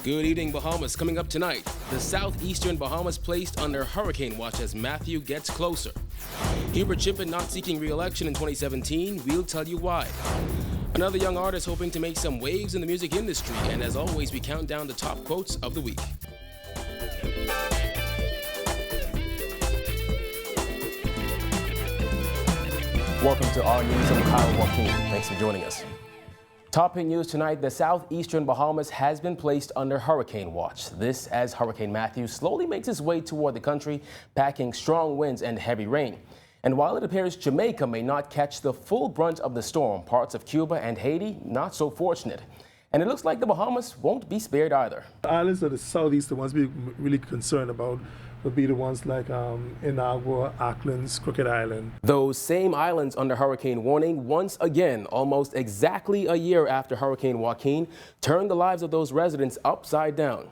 Good evening, Bahamas. Coming up tonight, the southeastern Bahamas placed under hurricane watch as Matthew gets closer. Hubert Chipman not seeking re-election in 2017. We'll tell you why. Another young artist hoping to make some waves in the music industry. And as always, we count down the top quotes of the week. Welcome to our news. I'm Kyle Joaquin. Thanks for joining us. Topping news tonight, the southeastern Bahamas has been placed under hurricane watch. This as Hurricane Matthew slowly makes its way toward the country, packing strong winds and heavy rain. And while it appears Jamaica may not catch the full brunt of the storm, parts of Cuba and Haiti not so fortunate. And it looks like the Bahamas won't be spared either. The islands of the southeast, the ones we're really concerned about, would be the ones like Inagua, Auckland's, Crooked Island. Those same islands under hurricane warning once again, almost exactly a year after Hurricane Joaquin turned the lives of those residents upside down.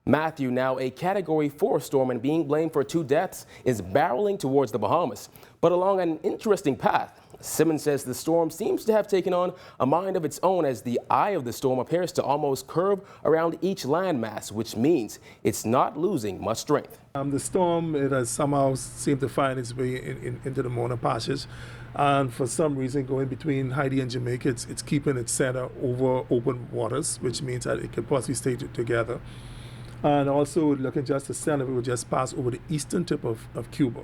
Matthew, now a Category 4 storm and being blamed for 2 deaths, is barreling towards the Bahamas, but along an interesting path. Simmons says the storm seems to have taken on a mind of its own as the eye of the storm appears to almost curve around each landmass, which means it's not losing much strength. The storm, it has somehow seemed to find its way into the Mona Passage, and for some reason going between Haiti and Jamaica, it's keeping its center over open waters, which means that it could possibly stay together. And also looking just the center, it will just pass over the eastern tip of Cuba.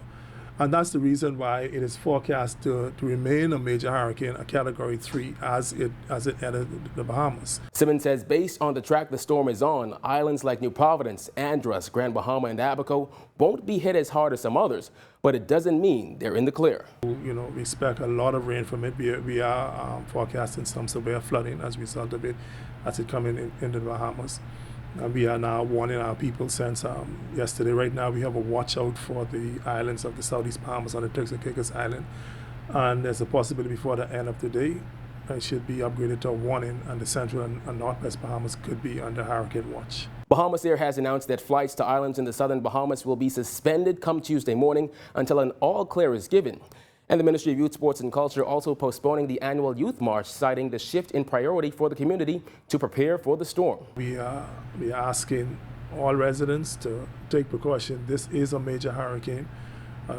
And that's the reason why it is forecast to remain a major hurricane, a Category 3, as it entered the Bahamas. Simmons says based on the track the storm is on, islands like New Providence, Andros, Grand Bahama, and Abaco won't be hit as hard as some others, but it doesn't mean they're in the clear. You know, we expect a lot of rain from it. We are forecasting some severe flooding as a result of it as it comes into the Bahamas. And we are now warning our people since yesterday. Right now, we have a watch out for the islands of the Southeast Bahamas on the Turks and Caicos Island. And there's a possibility before the end of the day, it should be upgraded to a warning, and the Central and Northwest Bahamas could be under hurricane watch. Bahamas Air has announced that flights to islands in the southern Bahamas will be suspended come Tuesday morning until an all clear is given. And the Ministry of Youth, Sports and Culture also postponing the annual Youth March, citing the shift in priority for the community to prepare for the storm. We are asking all residents to take precaution. This is a major hurricane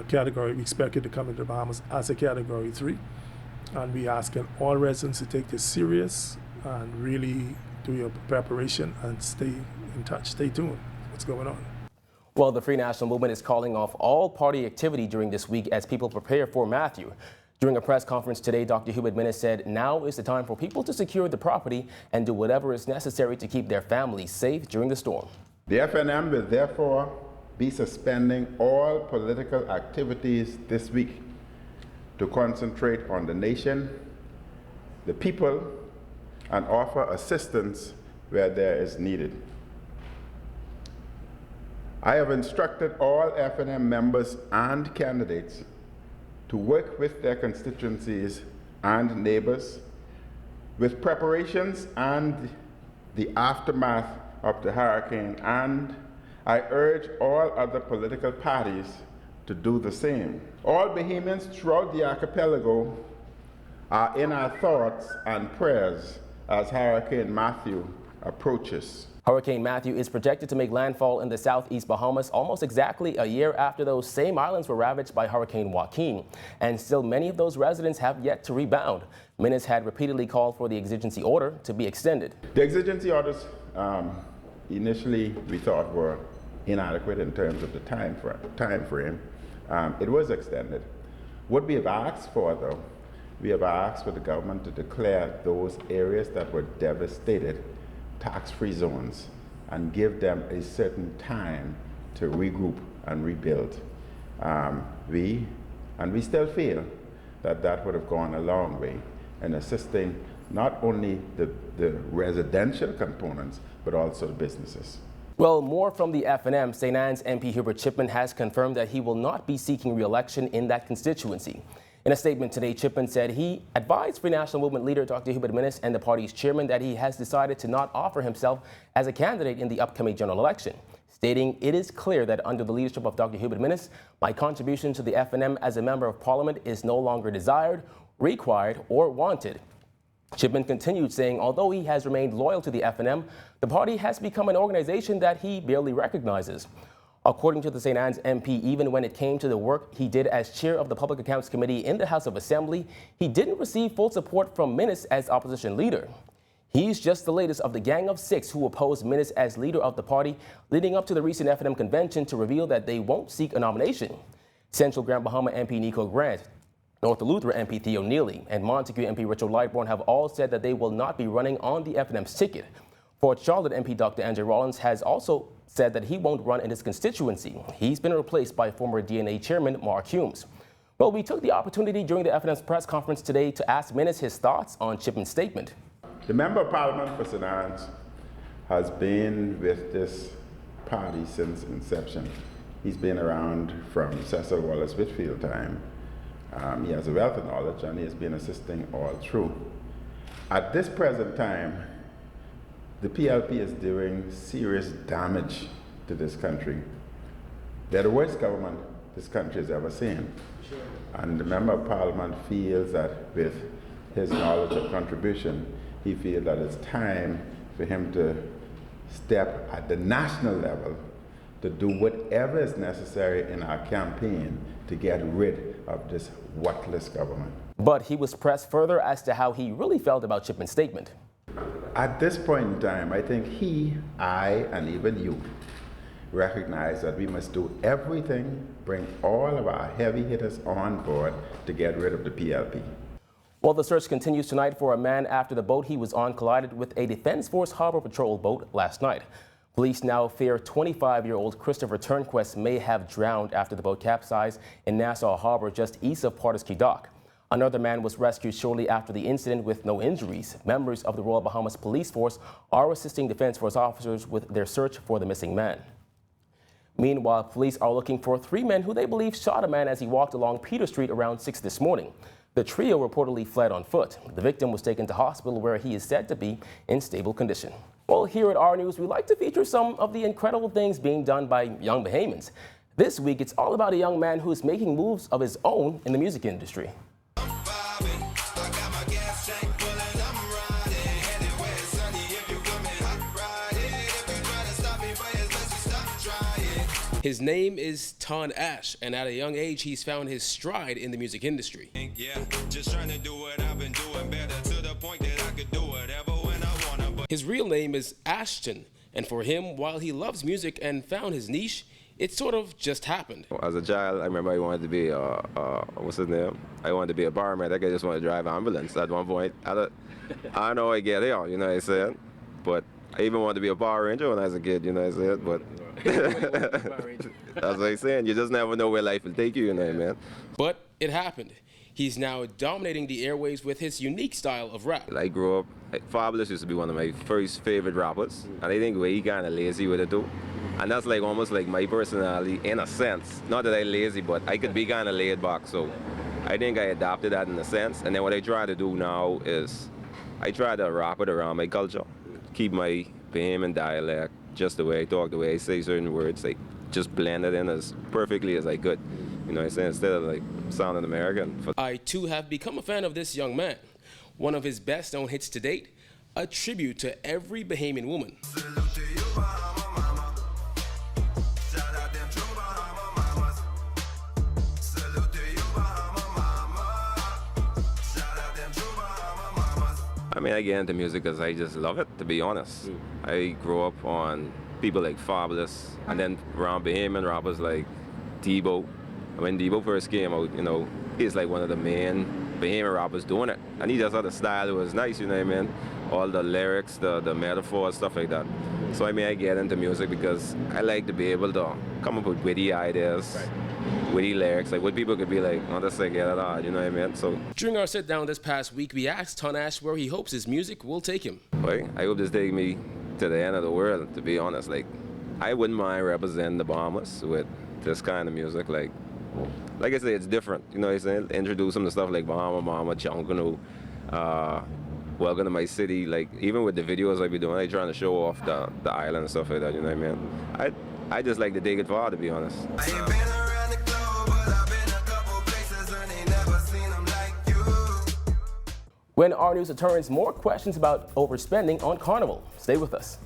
category. We expect it to come into the Bahamas as a Category 3. And we are asking all residents to take this serious and really do your preparation and stay in touch, stay tuned. What's going on? Well, the Free National Movement is calling off all party activity during this week as people prepare for Matthew. During a press conference today, Dr. Hubert Minnis said now is the time for people to secure the property and do whatever is necessary to keep their families safe during the storm. The FNM will therefore be suspending all political activities this week to concentrate on the nation, the people, and offer assistance where there is needed. I have instructed all FNM members and candidates to work with their constituencies and neighbors with preparations and the aftermath of the hurricane, and I urge all other political parties to do the same. All Bahamians throughout the archipelago are in our thoughts and prayers as Hurricane Matthew approaches. Hurricane Matthew is projected to make landfall in the southeast Bahamas almost exactly a year after those same islands were ravaged by Hurricane Joaquin. And still many of those residents have yet to rebound. Minnis had repeatedly called for the exigency order to be extended. The exigency orders initially we thought were inadequate in terms of the time frame. It was extended. What we have asked for, though, we have asked for the government to declare those areas that were devastated tax-free zones and give them a certain time to regroup and rebuild. We still feel that would have gone a long way in assisting not only the residential components, but also the businesses. Well, more from the FNM. St. Anne's MP Hubert Chipman has confirmed that he will not be seeking re-election in that constituency. In a statement today, Chipman said he advised Free National Movement leader Dr. Hubert Minnis and the party's chairman that he has decided to not offer himself as a candidate in the upcoming general election, stating it is clear that under the leadership of Dr. Hubert Minnis, my contribution to the FNM as a member of parliament is no longer desired, required, or wanted. Chipman continued saying although he has remained loyal to the FNM, the party has become an organization that he barely recognizes. According to the St. Anne's MP, even when it came to the work he did as chair of the Public Accounts Committee in the House of Assembly, he didn't receive full support from Minnis as opposition leader. He's just the latest of the gang of 6 who opposed Minnis as leader of the party, leading up to the recent FNM convention to reveal that they won't seek a nomination. Central Grand Bahama MP Nico Grant, North Eleuthera MP Theo Neely, and Montague MP Richard Lightbourne have all said that they will not be running on the FNM's ticket. Fort Charlotte MP Dr. Andrew Rollins has also said that he won't run in his constituency. He's been replaced by former DNA chairman Mark Humes. Well, we took the opportunity during the FNM's press conference today to ask Minnis his thoughts on Chipman's statement. The Member of Parliament for St. Anne's has been with this party since inception. He's been around from Cecil Wallace Whitfield time. He has a wealth of knowledge and he has been assisting all through. At this present time, the PLP is doing serious damage to this country. They're the worst government this country has ever seen. Sure. And the Member of Parliament feels that with his knowledge and contribution, he feels that it's time for him to step at the national level to do whatever is necessary in our campaign to get rid of this worthless government. But he was pressed further as to how he really felt about Chipman's statement. At this point in time, I think he, I, and even you recognize that we must do everything, bring all of our heavy hitters on board to get rid of the PLP. Well, the search continues tonight for a man after the boat he was on collided with a Defense Force Harbor Patrol boat last night. Police now fear 25-year-old Christopher Turnquest may have drowned after the boat capsized in Nassau Harbor just east of Pardusky Dock. Another man was rescued shortly after the incident with no injuries. Members of the Royal Bahamas Police Force are assisting Defense Force officers with their search for the missing man. Meanwhile, police are looking for 3 men who they believe shot a man as he walked along Peter Street around 6 this morning. The trio reportedly fled on foot. The victim was taken to hospital where he is said to be in stable condition. Well, here at R News, we like to feature some of the incredible things being done by young Bahamians. This week, it's all about a young man who's making moves of his own in the music industry. His name is Ton Ash, and at a young age, he's found his stride in the music industry. Yeah, just trying to do what I've been doing better to the point that I could do whatever when I wanna. But his real name is Ashton, and for him, while he loves music and found his niche, it sort of just happened. As a child, I remember I wanted to be what's his name? I wanted to be a barman. I just wanted to drive an ambulance at one point. I don't know how I get there, you know what I'm saying? But I even wanted to be a Power Ranger when I was a kid, you know what I'm saying? But that's what I'm saying. You just never know where life will take you, you know what I mean? But it happened. He's now dominating the airwaves with his unique style of rap. I grew up, Fabulous used to be one of my first favorite rappers. And I think he kind of lazy with it too. And that's like almost like my personality in a sense. Not that I'm lazy, but I could be kind of laid back. So I think I adopted that in a sense. And then what I try to do now is I try to wrap it around my culture. Keep my Bahamian dialect, just the way I talk, the way I say certain words, like just blend it in as perfectly as I could. You know what I'm saying? Instead of like sounding American. I too have become a fan of this young man. One of his best known hits to date, a tribute to every Bahamian woman. I mean, I get into music because I just love it, to be honest. I grew up on people like Fabulous, and then around Bahamian rappers like Debo. When Debo first came out, you know, he's like one of the main Bahamian rappers doing it. And he just had a style that was nice, you know what I mean? All the lyrics, the metaphors, stuff like that. So I mean, I get into music because I like to be able to come up with witty ideas. Right. Witty lyrics, like what people could be like, oh, that's like, yeah, you know what I mean? So during our sit down this past week, we asked Ton Ash where he hopes his music will take him. Like, I hope this take me to the end of the world, to be honest. Like, I wouldn't mind representing the Bahamas with this kind of music. Like I say, it's different, you know what I'm saying? Introduce them to stuff like Bahama, Junkanoo, Welcome to My City. Like, even with the videos I be doing, I trying to show off the island and stuff like that, you know what I mean? I just like to take it far, to be honest. When our news returns, more questions about overspending on Carnival. Stay with us.